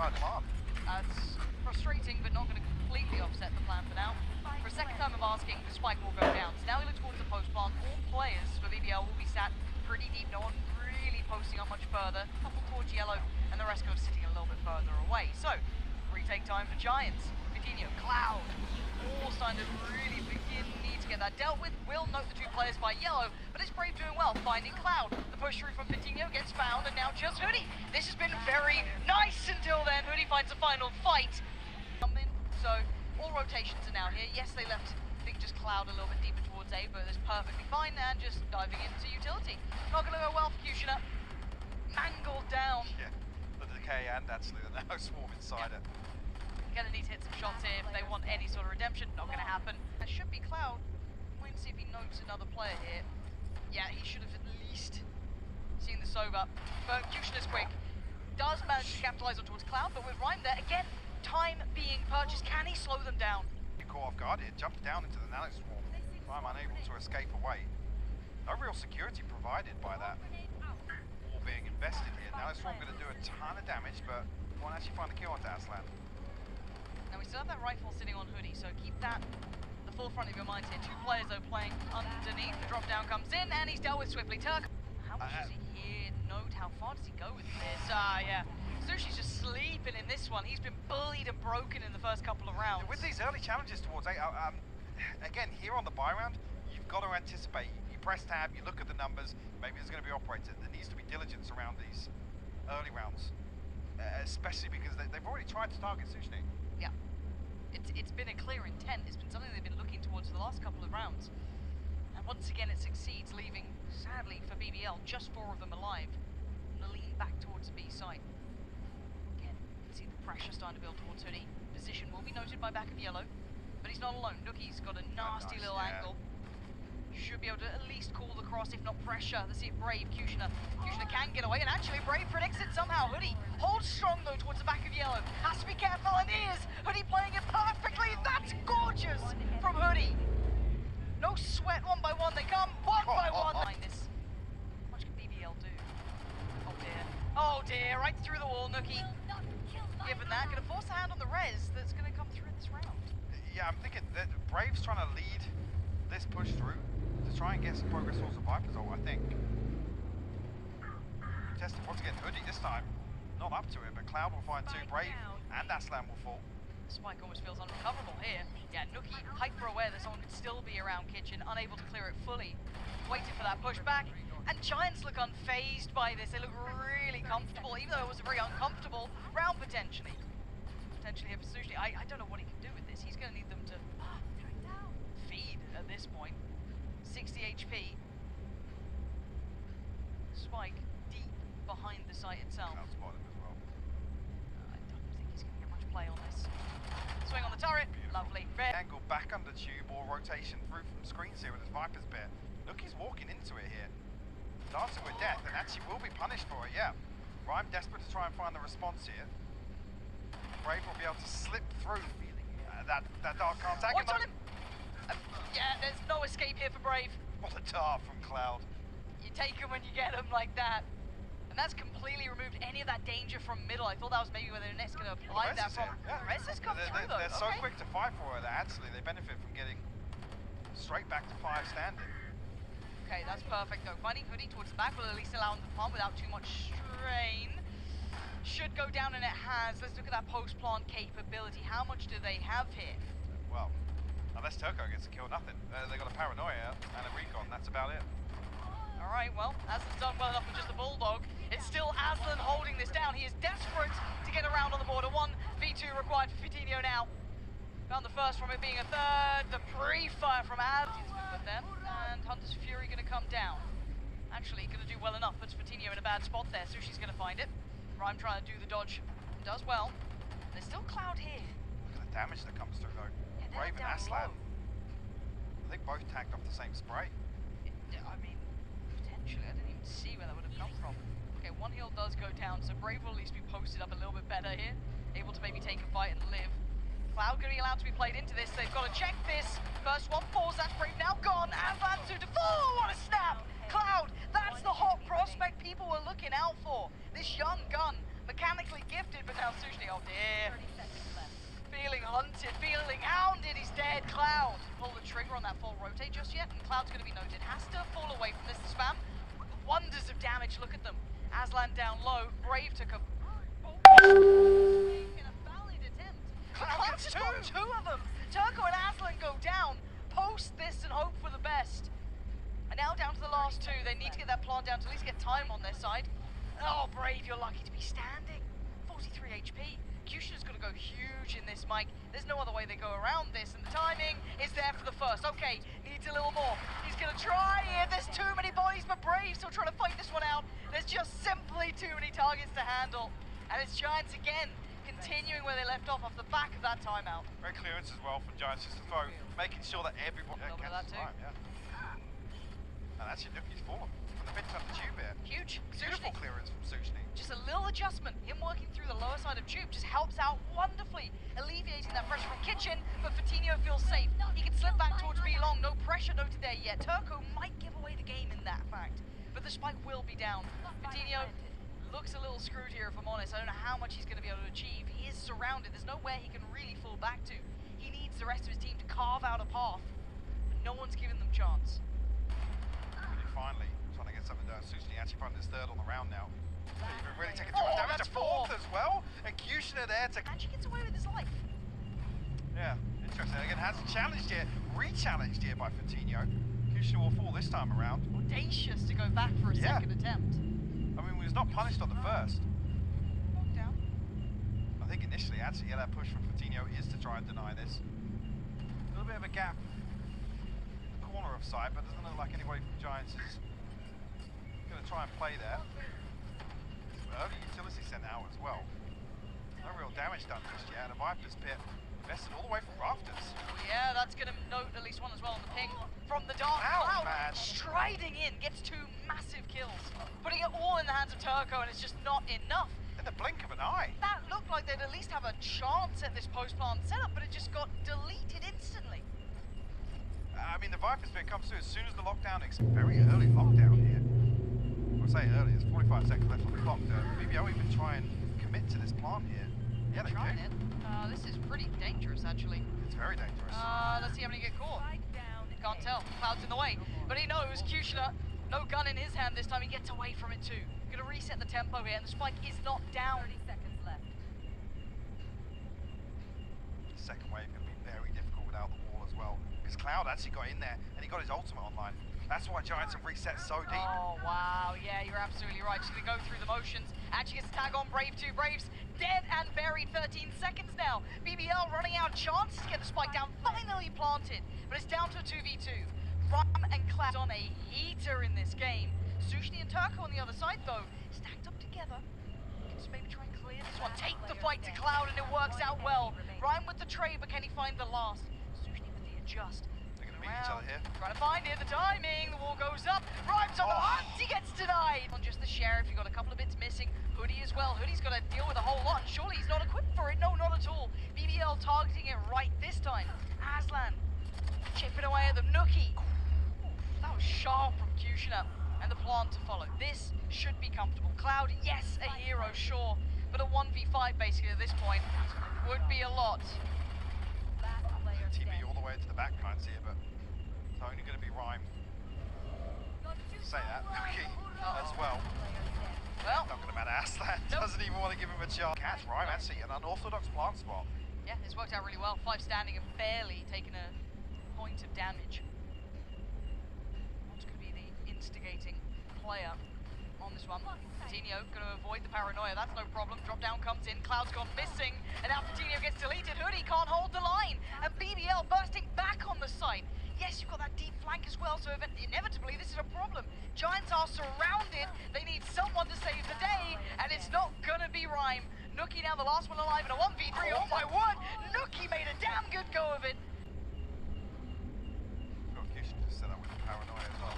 entire plan. That's frustrating, but not going to completely offset the plan for now. For a second time of asking, the spike will go down. So now we look towards the post plant. All players for VBL will be sat pretty deep. No one really posting up much further. A couple towards yellow, and the rest go sitting a little bit further away. So, retake time for Giants. Coutinho, Cloud, all starting to really need to get that dealt with. Will note the two players by yellow, but it's Brave doing well, finding Cloud. The push through from Coutinho gets found, and now just Hoodie. This has been very nice until then. Hoodie finds the final fight. So, all rotations are now here. Yes, they left, I think, just Cloud a little bit deeper towards A, but it's perfectly fine, and just diving into utility. Not going to go well for Kushner. Mangled down. Yeah, the decay and actually the now swarm inside it. Gonna need to hit some shots here if they want any sort of redemption. Not gonna happen. That should be Cloud. Wait and see if he notes another player here. Yeah, he should have at least seen the Sova. But Kushner's quick. Does manage to capitalize on towards Cloud, but with Rhyme there, again, time being purchased. Can he slow them down? He caught off guard here, jumped down into the nano swarm. Rhyme unable to escape away. No real security provided by that. All being invested here. Nano swarm going to do a ton of damage, but won't actually find a kill onto Aslan. Now we still have that rifle sitting on Hoodie, so keep that at the forefront of your minds here. Two players though playing underneath. The drop down comes in and he's dealt with swiftly. Turk, how much is he here? Note, how far does he go with this? Yeah. Sushi's just sleeping in this one. He's been bullied and broken in the first couple of rounds. With these early challenges towards A, again, here on the buy round, you've got to anticipate. You press tab, you look at the numbers, maybe there's going to be operator. There needs to be diligence around these early rounds, especially because they've already tried to target Sushi. Yeah, it's been a clear intent. It's been something they've been looking towards for the last couple of rounds. And once again it succeeds, leaving, sadly for BBL, just 4 of them alive. And they lean back towards the B site. Again, you can see the pressure starting to build towards Hoodie. Position will be noted by back of yellow, but he's not alone. Nookie's got a nasty little angle. Should be able to at least call the cross, if not pressure. Let's see if Brave, Kushner can get away, and actually Brave predicts it somehow. Hoodie holds strong though towards the back of yellow. Has to be careful, and is Hoodie playing it perfectly. That's gorgeous from Hoodie. No sweat, one by one they come, one by one. Behind this, what much can BBL do? Oh dear, oh dear, right through the wall. Nookie, given that, gonna force a hand on the res that's gonna come through this round. Yeah, I'm thinking that Brave's trying to lead this push through to try and get some progress towards the Vipers, I think. Testing once again, Hoodie this time, not up to it, but Cloud will find 2, Brave and Aslan will fall. The spike almost feels unrecoverable here. Yeah, Nookie, hyper aware that someone could still be around Kitchen, unable to clear it fully. Waiting for that pushback, and Giants look unfazed by this. They look really comfortable, even though it was a very uncomfortable round potentially. Potentially here for Sushi. I don't know what he can do with this. He's going to need them to feed at this point. 60 HP. Spike deep behind the site itself. Cloud spotted him as well. I don't think he's going to get much play on this. Swing on the turret. Beautiful. Lovely. Angle back under tube or rotation through from screens here with his Viper's bit. Look, he's walking into it here. Dancing with death, and actually will be punished for it, yeah. Rhyme desperate to try and find the response here. Brave will be able to slip through that dart can't tag him. What's on him? Yeah, there's no escape here for Brave. What a dart from Cloud. You take them when you get them like that. And that's completely removed any of that danger from middle. I thought that was maybe where they're next going to apply that from. Yeah. Res has come through though. They're so quick to fight for it that actually they benefit from getting straight back to 5 standing. Okay, that's perfect though. Finding Hoodie towards the back will at least allow him to pump without too much strain. Should go down, and it has. Let's look at that post-plant capability. How much do they have here? Well, unless Turco gets a kill, nothing. They got a paranoia and a recon, that's about it. Alright, well, Aslan's done well enough with just the Bulldog. It's still Aslan holding this down. He is desperate to get around on the border. 1v2 required for Coutinho now. Found the first from it being a third. The pre-fire from Aslan with them. And Hunter's Fury going to come down. Actually, going to do well enough. Puts Coutinho in a bad spot there. Sushi's going to find it. Rhyme trying to do the dodge. Does well. There's still Cloud here. Look at the damage that comes through though. Yeah, Brave and Aslan. I think both tagged off the same spray. I mean, potentially. I didn't even see where that would have come from. Okay, one heal does go down, so Brave will at least be posted up a little bit better here. Able to maybe take a fight and live. Cloud going to be allowed to be played into this. They've got to check this. First one falls. That's Brave now gone. Aslan to fall. What a snap! Cloud, that's the hot prospect people were looking out for. This young gun, mechanically gifted, but now Sushni, oh dear. Feeling hunted, feeling hounded, he's dead. Cloud, pull the trigger on that full rotate just yet, and Cloud's going to be noted. Has to fall away from this spam. Wonders of damage, look at them. Aslan down low, Brave took a... in a valid attempt. Cloud just got two of them. Turco and Aslan go down. Post this and hope for the best. And now down to the last two. They need to get that plant down to at least get time on their side. Oh, Brave, you're lucky to be standing. 43 HP. Cushia's got to go huge in this, Mike. There's no other way they go around this, and the timing is there for the first. Okay, needs a little more. He's going to try here. There's too many bodies, but Brave still trying to fight this one out. There's just simply too many targets to handle. And it's Giants again, continuing where they left off the back of that timeout. Great clearance as well from Giants just to throw, making sure that everyone A little bit of that too. time, yeah. And actually, look, he's fallen from the mid-top the tube here. Huge. Beautiful Sushni. clearance from Sushni. Just a little adjustment. Him working through the lower side of tube just helps out wonderfully, alleviating that pressure from Kitchen, but Fatinho feels safe. He can slip back towards B long. No pressure noted there yet. Turco might give away the game in that fact, but the spike will be down. Fatinho looks a little screwed here, if I'm honest. I don't know how much he's going to be able to achieve. He is surrounded. There's nowhere he can really fall back to. He needs the rest of his team to carve out a path, but no one's giving them chance. Finally trying to get something done. Sushni actually finding his third on the round now. He's been really taking too much damage. That's A fourth as well. And Kushner there to... And she gets away with his life. Yeah, interesting. Again, has challenged here, re-challenged here by Fatinho. Kushner will fall this time around. Audacious to go back for a second attempt. I mean, he was not punished on the first. Knocked down. I think initially, actually, yeah, that push from Fatinho is to try and deny this. A little bit of a gap. Corner of sight, but doesn't look like anybody from Giants is going to try and play there. Early utility sent out as well. No real damage done just yet, and a Viper's pit invested all the way from rafters. Yeah, that's going to note at least one as well on the ping from the dark Cloud, cloud. man. Striding in, gets two massive kills. Putting it all in the hands of Turco, and it's just not enough. In the blink of an eye. That looked like they'd at least have a chance at this post-plant setup, but it just got deleted instantly. I mean, the Viper's pit comes through as soon as the lockdown, very early lockdown here. I'll say early, there's 45 seconds left on the clock. Maybe I'll even try and commit to this plant here. Yeah, they Trying do. it. This is pretty dangerous, actually. It's very dangerous. Let's see how many get caught. Can't tell. Cloud's in the way. But he knows Kushner, no gun in his hand this time. He gets away from it too. Gonna reset the tempo here, and the spike is not down. 30 seconds left. The second wave going to be very difficult without the wall as well. Because Cloud actually got in there, and he got his ultimate online. That's why Giants have reset so deep. Oh, wow. Yeah, you're absolutely right. Just gonna go through the motions. Actually gets a tag on Brave too. Brave's dead and buried. 13 seconds now. BBL running out. Chances to get the spike down. Finally planted. But it's down to a 2v2. Rum and Cloud on a heater in this game. Sushni and Turco on the other side, though, stacked up together. Can just maybe try and clear this one. Take the fight to Cloud, and it works out well. Rhyme with the trade, but can he find the last? Sushni with the adjust. They're going to meet each other here. Trying to find it, the timing, the wall goes up, Rhymes on the hunt, he gets denied! On just the sheriff, you've got a couple of bits missing, Hoodie as well, Hoodie's got to deal with a whole lot, and surely he's not equipped for it, no, not at all. BBL targeting it right this time. Aslan, chipping away at them, Nookie. That was sharp from Kushner, and the plant to follow. This should be comfortable. Cloud, yes, a hero, sure, but a 1v5 basically at this point would be a lot. TV all the way to the back lines here, but it's only going to be Rhyme. Say that, Nookie as well. Well, Not going to matter. Aslan doesn't even want to give him a chance. Catch Rhyme actually an unorthodox plant spot. yeah, it's worked out really well. 5 standing and barely taken a point of damage. What's going to be the instigating player on this one? Fatinho going to avoid the paranoia, that's no problem. Drop down comes in, Cloud's gone missing, and now Fatinho gets deleted. Hoodie can't hold the line, and BBL bursting back on the site. Yes, you've got that deep flank as well, so inevitably this is a problem. Giants are surrounded, they need someone to save the day, and it's not gonna be Rhyme. Nookie now the last one alive in a 1v3, oh my word! Nookie made a damn good go of it. Got Kushner to set up with the paranoia as well.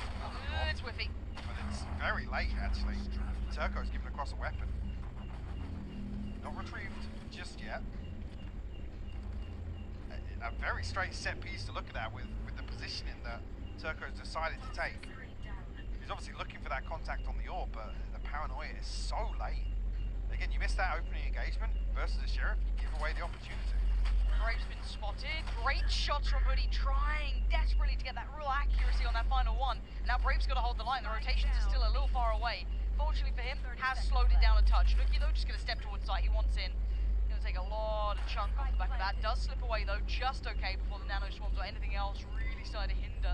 It's whiffy. But it's very late actually. Turco's given across a weapon. Not retrieved just yet. A very strange set piece to look at that with the positioning that Turco's decided to take. He's obviously looking for that contact on the orb, but the paranoia is so late. Again, you miss that opening engagement versus a Sheriff, you give away the opportunity. Brave's been spotted. Great shots from Hoodie, trying desperately to get that real accuracy on that final one. Now Brave's got to hold the line. The rotations are still a little far away. Fortunately for him, has slowed it down a touch. Nookie though, just going to step towards site. He wants in. Going to take a lot of chunk off the back of that. Does slip away though, just okay before the nano swarms or anything else really started to hinder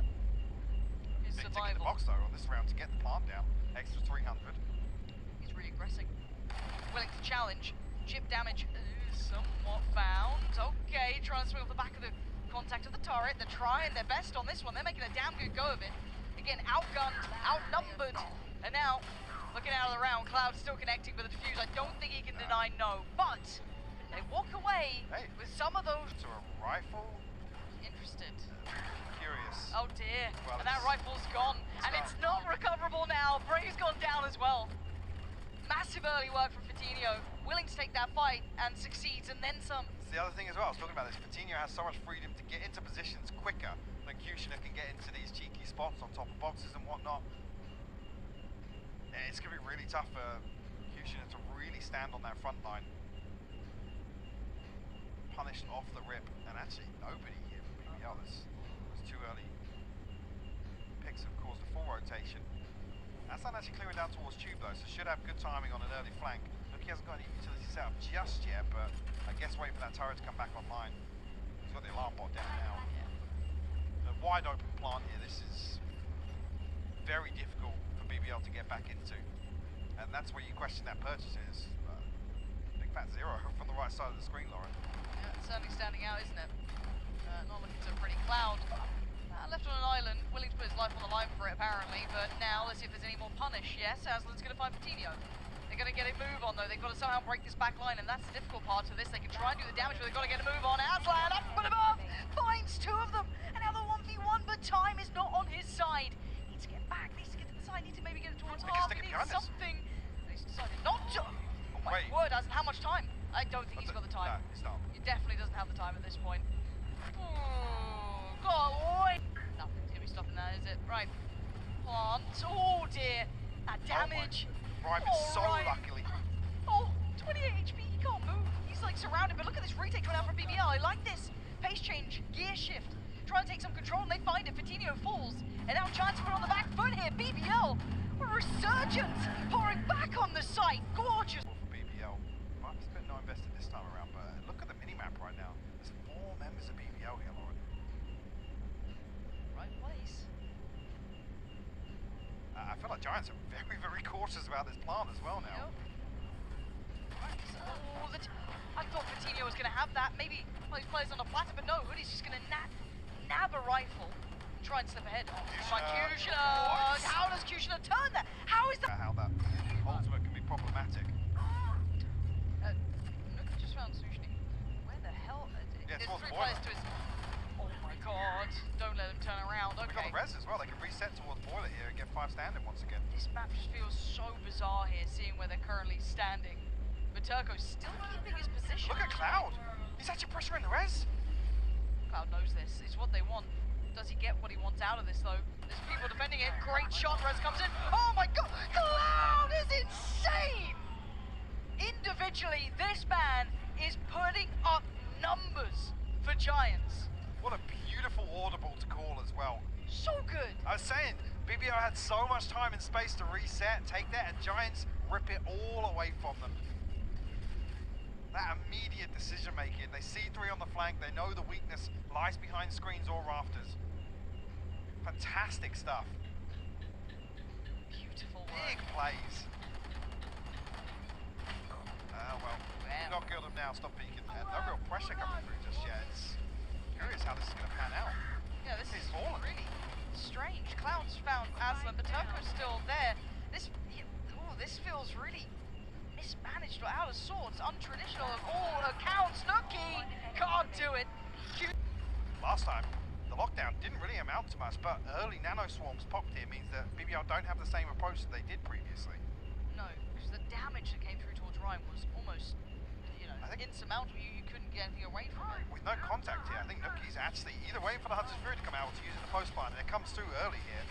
his Big tick in the survival. box though on this round to get the plant down. Extra 300. He's really aggressing. Willing to challenge. Chip damage is somewhat found. Okay, trying to swing off the back of the contact of the turret. They're trying their best on this one. They're making a damn good go of it. Again, outgunned, outnumbered. And now, looking out of the round, Cloud's still connecting with the defuse. I don't think he can deny no. But they walk away with some of those. To a rifle. Interested. Curious. Oh dear. Well, and that rifle's gone. And it's not recoverable now. Brave's gone down as well. Massive early work from Fatinho, willing to take that fight and succeeds and then some. It's the other thing as well, I was talking about this, Fatinho has so much freedom to get into positions quicker than Kushner can get into these cheeky spots on top of boxes and whatnot. It's going to be really tough for Kushner to really stand on that front line. Punished off the rip, and actually nobody here from BBL. This was too early. Picks have caused a full rotation. That's not actually clearing down towards Tube though, so should have good timing on an early flank. Look, he hasn't got any utility set up just yet, but I guess waiting for that turret to come back online. He's got the alarm bot down now. A wide open plant here. This is very difficult for BBL to get back into. And that's where you question that purchase is. Big fat zero from the right side of the screen, Lauren. Yeah, it's certainly standing out, isn't it? Not looking so pretty. Cloud. Left on an island, willing to put his life on the line for it apparently, but now let's see if there's any more punish. Yes, Aslan's going to find Fatinho. They're going to get a move on though, they've got to somehow break this back line and that's the difficult part of this. They can try and do the damage, but they've got to get a move on. Aslan up and above, finds two of them, and now the 1v1, but time is not on his side. Needs to get back, needs to get to the side, needs to maybe get it towards half, he needs something. He's decided not to. Oh my word, Aslan, how much time? I don't think he's got the time. No, he's not. He definitely doesn't have the time at this point. Oh, God, wait. Nothing's going to be stopping that, is it? Right. Plant. Oh, dear. That damage. Ryan so luckily. Oh, 28 HP. He can't move. He's like surrounded. But look at this retake coming out from BBL. I like this. Pace change. Gear shift. Try and take some control, and they find it. Fatinho falls. And now Giants put on the back foot here. BBL. A resurgence. Pouring back on the site. Gorgeous. For BBL. Might have been not invested this time around, but look at the minimap right now. There's 4 members of BBL here, Lauren. Right place. I feel like Giants are very, very cautious about this plant as well now. Yep. Right. Oh, I thought Fatinho was going to have that. Maybe one of these players on the platter, but no. Hoodie's just going to nab a rifle and try and slip ahead. Kushner. How does Kushner turn that? How is that? How that ultimate can be problematic. Look, I just found Sushni. Where the hell? Yeah, There's towards 3 the players boiler. to his. Oh my God! Don't let him turn around. They got Okay. the res as well. They can reset towards boiler here and get 5 standing once again. This map just feels so bizarre here, seeing where they're currently standing. But Turco's still keeping his position. Look at Cloud. He's actually pressuring the res. Cloud knows this. It's what they want. Does he get what he wants out of this, though? There's people defending it. Great shot. Res comes in. Oh, my God. Cloud is insane. Individually, this man is putting up numbers for Giants. What a beautiful audible to call as well. So good. I was saying, BBL had so much time and space to reset, take that, and Giants rip it all away from them. That immediate decision making. They see 3 on the flank. They know the weakness lies behind screens or rafters. Fantastic stuff. Beautiful work. Big plays. Well, not good of now. Stop peeking. No real pressure coming through just yet. It's curious how this is going to pan out. Yeah, this He's is fallen. really strange. Cloud's found Aslan, but Turco's still there. This feels really mismanaged or out of sorts, untraditional of all accounts. Nookie can't do it. Last time, the lockdown didn't really amount to much, but early nano swarms popped here means that BBL don't have the same approach that they did previously. No, because the damage that came through towards Ryan was almost, I think insurmountable. You couldn't get anything away from it. with no contact here, I think Nookie's actually either waiting for the Hunter's Fury to come out or to use it in the post line, and it comes through early here.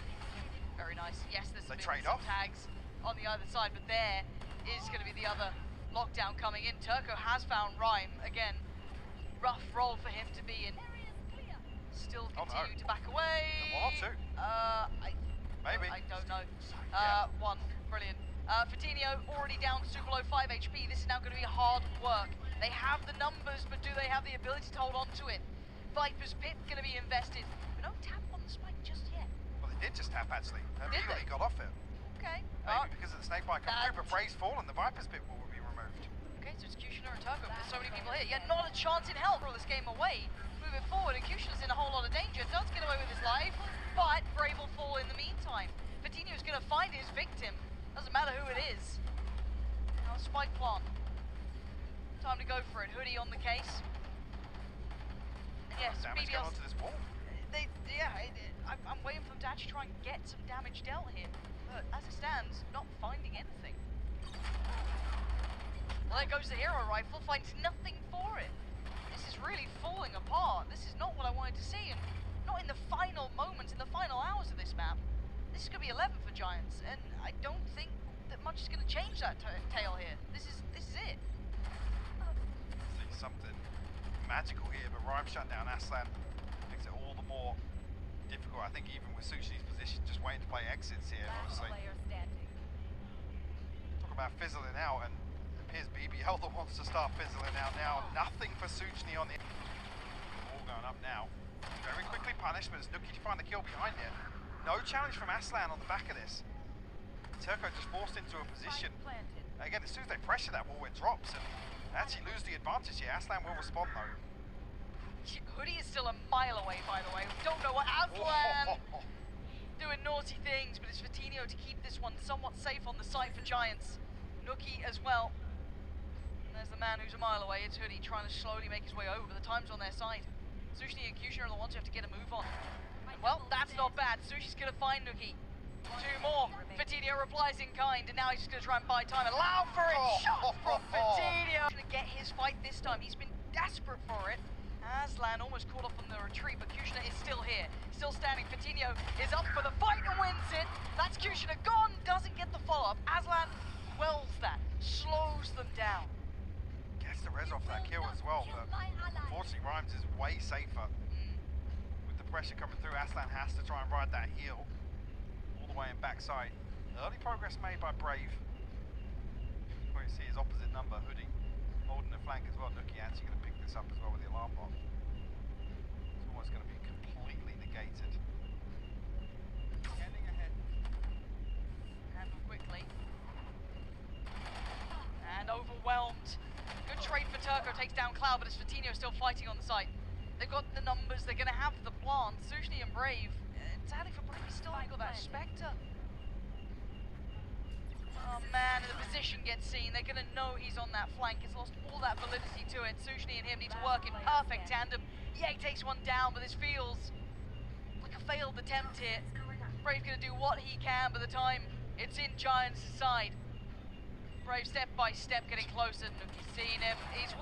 Very nice. Yes, there's They been trade some off. tags on the other side, but there is going to be the other Lockdown coming in. Turco has found Rhyme. Again, rough role for him to be in. Still continue to back away. One or two. Maybe. I don't know. Yeah. One. Brilliant. Fatinho already down to super low 5 HP. This is now going to be hard work. They have the numbers, but do they have the ability to hold on to it? Viper's Pit going to be invested. But no tap on the spike just yet. Well, they did just tap, actually. Did Immediately they? got off it. Okay. Maybe because of the snake bite coming through, but Brave's fallen, the Viper's Pit will be removed. Okay, so it's Cutioner and Turco. There's so many people here. Yeah, not a chance in hell to throw this game away. Moving forward, and Cutioner's in a whole lot of danger. Does get away with his life, but Brave will fall in the meantime. Fatinho's going to find his victim. Doesn't matter who it is. Now, spike plant. Time to go for it. Hoodie on the case. And yes, Damage going onto this wall. I'm waiting for them to actually try and get some damage dealt here. But as it stands, not finding anything. Well, there goes the hero rifle. Finds nothing for it. This is really falling apart. This is not what I wanted to see, and not in the final moments, in the final hours of this map. This is going to be 11 for Giants, and I don't think that much is going to change that tail here. This is it. See something magical here, but Rhyme shut down Aslan. Makes it all the more difficult. I think even with Sushi's position, just waiting to play exits here, obviously. Talk about fizzling out, and it appears BBL that wants to start fizzling out now. Nothing for Suchny on the... All going up now. Very quickly punished, but it's Nuki to find the kill behind it. No challenge from Aslan on the back of this. Turco just forced into a position. Again, as soon as they pressure that wall, it drops, and they actually lose the advantage here. Aslan will respond though. Hoodie is still a mile away, by the way. We don't know what Aslan doing naughty things, but it's Fatinho to keep this one somewhat safe on the site for Giants. Nuki as well. And there's the man who's a mile away. It's Hoodie trying to slowly make his way over, but the time's on their side. Sushi and Cutioner are the ones who have to get a move on. Well, that's not bad. Sushi's going to find Nuki. Two more. Fatinho replies in kind, and now he's just going to try and buy time. Allow for it. Shot from Fatinho. Going to get his fight this time. He's been desperate for it. Aslan almost caught up on the retreat, but Cutioner is still here. Still standing. Fatinho is up for the fight and wins it. That's Cutioner gone. Doesn't get the follow-up. Aslan quells that. Slows them down. Gets the res off that kill as well, but unfortunately Rhymes is way safer. Pressure coming through, Aslan has to try and ride that heel all the way in backside. Early progress made by Brave. Where you see his opposite number, Hoodie, holding the flank as well. Nuki actually going to pick this up as well with the alarm bot. It's almost going to be completely negated. Getting ahead. Handle quickly. And overwhelmed. Good trade for Turco, takes down Cloud, but it's Fatinho still fighting on the site. They've got the numbers, they're going to have the plant. Sushni and Brave. Sadly for Brave, he's still got that Spectre. Oh man, and the position gets seen. They're going to know he's on that flank. It's lost all that validity to it. Sushni and him need to work in perfect tandem. Yeah, he takes one down, but this feels like a failed attempt here. Brave's going to do what he can by the time it's in Giants' side. Brave step by step getting closer. Nuki's seen him. He's